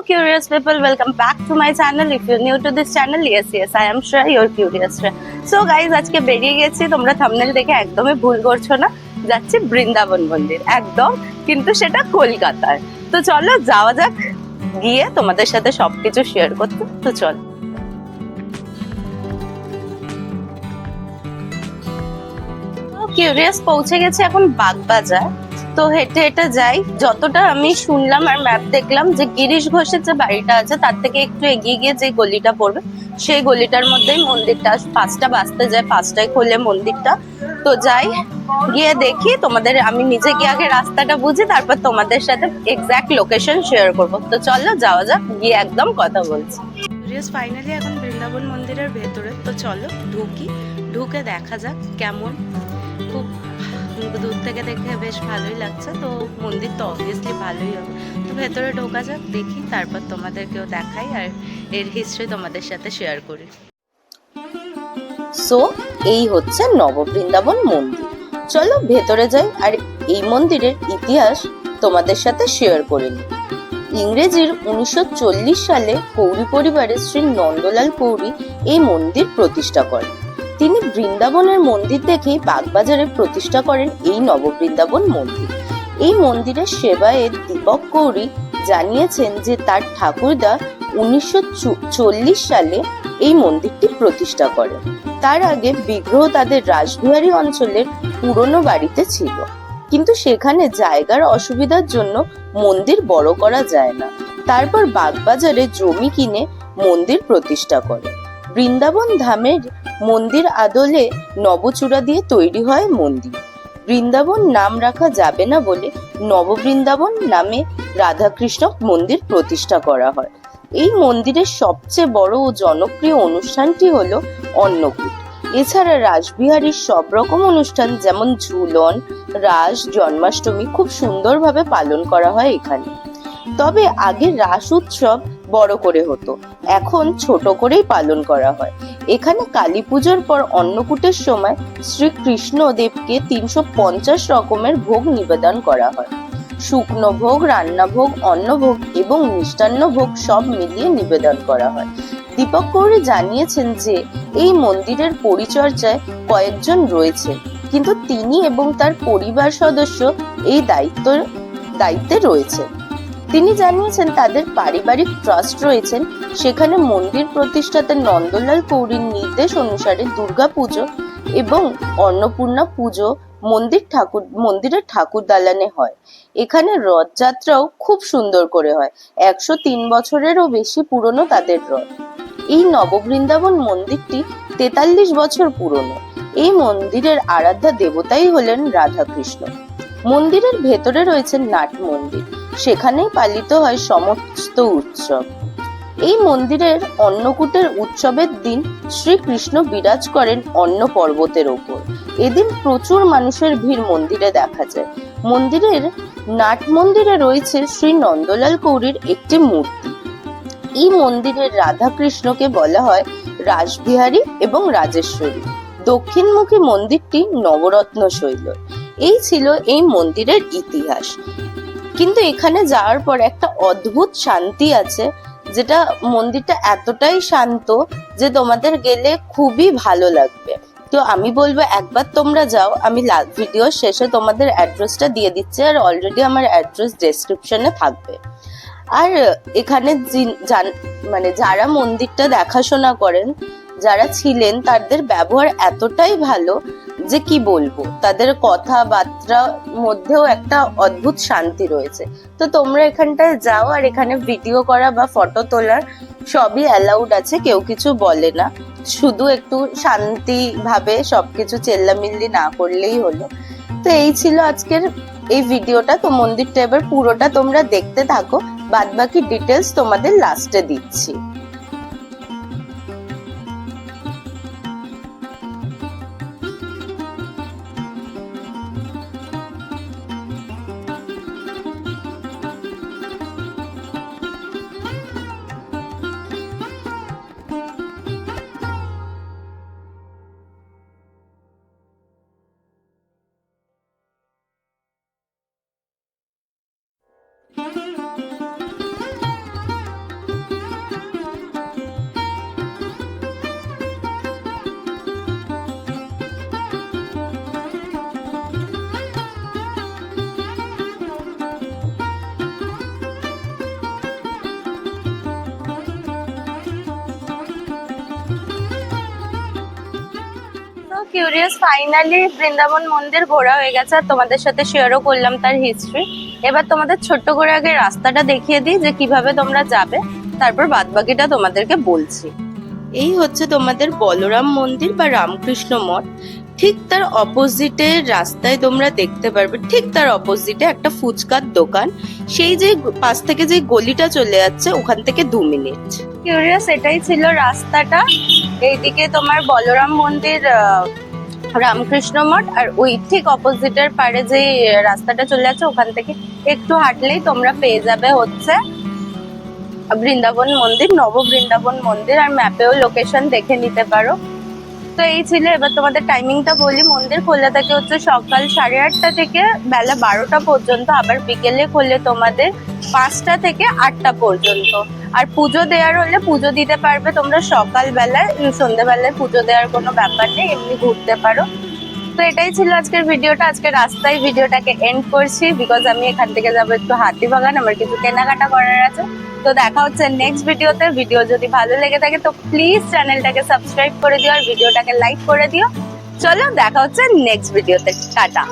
curious people, welcome back to my channel. If you're new to this channel, yes, I am sure you're curious. So guys, আজকে বেরিয়ে গেছি, তোমরা thumbnail দেখে একদমই ভুল করছো না, যাচ্ছি বৃন্দাবন মন্দির একদম, কিন্তু সেটা কলকাতার। তো চলো যাওয়া যাক, গিয়ে তোমাদের সাথে সবকিছু শেয়ার করতে। তো চলো। কিউরিয়াস পৌঁছে গেছে এখন বাগবাজার। তো হেঁটে হেঁটে যাই, যতটা আমি শুনলাম আর ম্যাপ দেখলাম যে গিরিশ ঘোষের যে বাড়িটা আছে তার থেকে একটু এগিয়ে গিয়ে যে গলিটা পড়বে সেই গলিটার মধ্যেই মন্দিরটা। 5টা বাজতে যায়, 5টায় খোলে মন্দিরটা। তো যাই, গিয়ে দেখি তোমাদের, আমি নিজে গিয়ে আগে রাস্তাটা বুঝি, তারপর তোমাদের সাথে এক্সাক্ট লোকেশন শেয়ার করবো। তো চলো যাওয়া যাক, গিয়ে একদম কথা বলছি। ফাইনালি এখন বৃন্দাবন মন্দিরের ভেতরে। তো চলো ঢুকি, ঢুকে দেখা যাক কেমন। খুব দূর থেকে দেখে বেশ ভালোই লাগছে, তো মন্দির তো অবভিয়াসলি ভালোই হবে। তো ভেতরে ঢোকা যাক, দেখি, তারপর তোমাদেরকেও দেখাই আর এর হিস্ট্রি তোমাদের সাথে শেয়ার করি। সো এই হচ্ছে নববৃন্দাবন মন্দির। চলো ভেতরে যাই আর এই মন্দিরের ইতিহাস তোমাদের সাথে শেয়ার করে নিই। ইংরেজির 1940 সালে কৌরি পরিবারের শ্রী নন্দলাল কৌরি এই মন্দির প্রতিষ্ঠা করেন। তিনি বৃন্দাবনের মন্দির দেখেই বাগবাজারে প্রতিষ্ঠা করেন এই নববৃন্দাবন মন্দির। এই মন্দিরের সেবায়েত দীপক কৌরি জানিয়েছেন যে তার ঠাকুরদা 1940 সালে এই মন্দিরটি প্রতিষ্ঠা করেন। তার আগে বিগ্রহ তাদের রাসবিহারী অঞ্চলের পুরনো বাড়িতে ছিল, কিন্তু সেখানে জায়গার অসুবিধার জন্য মন্দির বড় করা যায় না। তারপর বাগবাজারে জমি কিনে মন্দির প্রতিষ্ঠা করে। বৃন্দাবন ধামের মন্দির আদলে নবচূড়া দিয়ে তৈরি হয় মন্দির। বৃন্দাবন নাম রাখা যাবে না বলে নববৃন্দাবন নামে রাধাকৃষ্ণ মন্দির প্রতিষ্ঠা করা হয়। এই মন্দিরের সবচেয়ে বড় ও জনপ্রিয় অনুষ্ঠানটি হলো অন্নকূট। এছাড়া রাসবিহারীর সব রকম অনুষ্ঠান যেমন ঝুলন, রাস, জন্মাষ্টমী খুব সুন্দরভাবে পালন করা হয় এখানে। তবে আগে রাস উৎসব বড় করে হতো, এখন ছোট করেই পালন করা হয়। এখানে কালী পুজোর পর অন্নকূটের সময় শ্রীকৃষ্ণ দেবকে 350 রকমের ভোগ নিবেদন করা হয়। শুকনো ভোগ, রান্না ভোগ, অন্নভোগ এবং মিষ্টান্ন ভোগ সব মিলিয়ে নিবেদন করা হয়। দীপক কৌরি জানিয়েছেন যে এই মন্দিরের পরিচর্যায় কয়েকজন রয়েছে, কিন্তু তিনি এবং তার পরিবার সদস্য এই দায়িত্বে রয়েছে। তিনি জানিয়েছেন তাদের পারিবারিক ট্রাস্ট রয়েছেন, সেখানে মন্দির প্রতিষ্ঠাতা নন্দলাল কৌরির নির্দেশ অনুসারে দুর্গা পুজো এবং অন্নপূর্ণা পুজো মন্দিরের ঠাকুর দালানে হয়। এখানে রথযাত্রাও খুব সুন্দর করে হয়। 103 বছরেরও বেশি পুরনো তাদের রথ। এই নববৃন্দাবন মন্দিরটি 43 বছর পুরনো। এই মন্দিরের আরাধ্যা দেবতাই হলেন রাধাকৃষ্ণ। মন্দিরের ভেতরে রয়েছে নাট মন্দির, সেখানেই পালিত হয় সমস্ত উৎসব। এই মন্দিরের অন্নকূটের উৎসবের দিন শ্রীকৃষ্ণ বিরাজ করেন অন্ন পর্বতের ওপর। এদিন প্রচুর মানুষের ভিড় মন্দিরে দেখা যায়। মন্দিরের নাট মন্দিরে রয়েছে শ্রী নন্দলাল কৌরির একটি মূর্তি। এই মন্দিরের রাধাকৃষ্ণকে বলা হয় রাসবিহারী এবং রাজেশ্বরী। দক্ষিণমুখী মন্দিরটি নবরত্ন শৈলীর। এই ছিল এই মন্দিরের ইতিহাস। কিন্তু এখানে যাওয়ার পর একটা অদ্ভুত শান্তি আছে, যেটা মন্দিরটা এতটাই শান্ত যে তোমাদের গেলে খুবই ভালো লাগবে। তো আমি বলবো একবার তোমরা যাও। আমি ভিডিও শেষে তোমাদের অ্যাড্রেসটা দিয়ে দিচ্ছি, আর অলরেডি আমার অ্যাড্রেস ডেসক্রিপশনে থাকবে। আর এখানে মানে যারা মন্দিরটা দেখাশোনা করেন, যারা ছিলেন, তাদের ব্যবহার এতটাই ভালো যে কি বলবো, তাদের কথাবার্তার মধ্যেও একটা অদ্ভুত শান্তি রয়েছে। তো তোমরা এখানটায় যাও, আর এখানে ভিডিও করা বা ফটো তোলার সবই অ্যালাউড আছে, কেউ কিছু বলে না। শুধু একটু শান্তি ভাবে সবকিছু চেল্লামিল্লি না করলেই হলো। তো এই ছিল আজকের এই ভিডিওটা। তো মন্দিরটা এবার পুরোটা তোমরা দেখতে থাকো, বাদবাকি ডিটেলস তোমাদের লাস্টে দিচ্ছি। কিউরিয়াস ফাইনালি বৃন্দাবন মন্দির ঘোরা হয়ে গেছে, আর তোমাদের সাথে শেয়ারও করলাম তার হিস্ট্রি। এবার তোমাদের ছোট্ট করে আগে রাস্তাটা দেখিয়ে দিই যে কিভাবে তোমরা যাবে, তারপর বাদবাকিটা তোমাদেরকে বলছি। এই হচ্ছে তোমাদের বলরাম মন্দির বা রামকৃষ্ণ মঠ। ঠিক তার অপোজিটে রাস্তায় তোমরা দেখতে পারবে, ঠিক তার অপোজিটে একটা ফুচকার দোকান। সেই যে পাশ থেকে যে গলিটা চলে যাচ্ছে ওখান থেকে 2 মিনিট। কিউরিয়াস এটাই ছিল রাস্তাটা। এইদিকে তোমার বলরাম মন্দির, রামকৃষ্ণ মঠ, আর ওই ঠিক অপোজিটের পারে যে রাস্তাটা চলে যাচ্ছে ওখান থেকে একটু হাঁটলেই তোমরা পেয়ে যাবে হচ্ছে বৃন্দাবন মন্দির, নব বৃন্দাবন মন্দির। আর ম্যাপেও লোকেশন দেখে নিতে পারো। তো এই ছিল। এবার তোমাদের টাইমিংটা বলি। মন্দির খোলা থাকে হচ্ছে সকাল 8:30 থেকে বেলা 12টা পর্যন্ত, আবার বিকেলে খোলে তোমাদের 5টা থেকে 8টা পর্যন্ত। আর পুজো দেওয়ার হলে পুজো দিতে পারবে তোমরা সকালবেলায়, সন্ধ্যেবেলায় পুজো দেওয়ার কোনো ব্যাপার নেই, এমনি ঘুরতে পারো। তো এটাই ছিল আজকের ভিডিওটা। আজকে রাস্তায় ভিডিওটাকে এন্ড করছি, বিকজ আমি এখান থেকে যাবো একটু হাতিবাগান, আমার কিছু কেনাকাটা করার আছে। তো দেখা হচ্ছে নেক্সট ভিডিওতে। ভিডিও যদি ভালো লেগে থাকে তো প্লিজ চ্যানেলটাকে সাবস্ক্রাইব করে দিও আর ভিডিওটাকে লাইক করে দিও। চলো দেখা হচ্ছে নেক্সট ভিডিওতে। টাটা।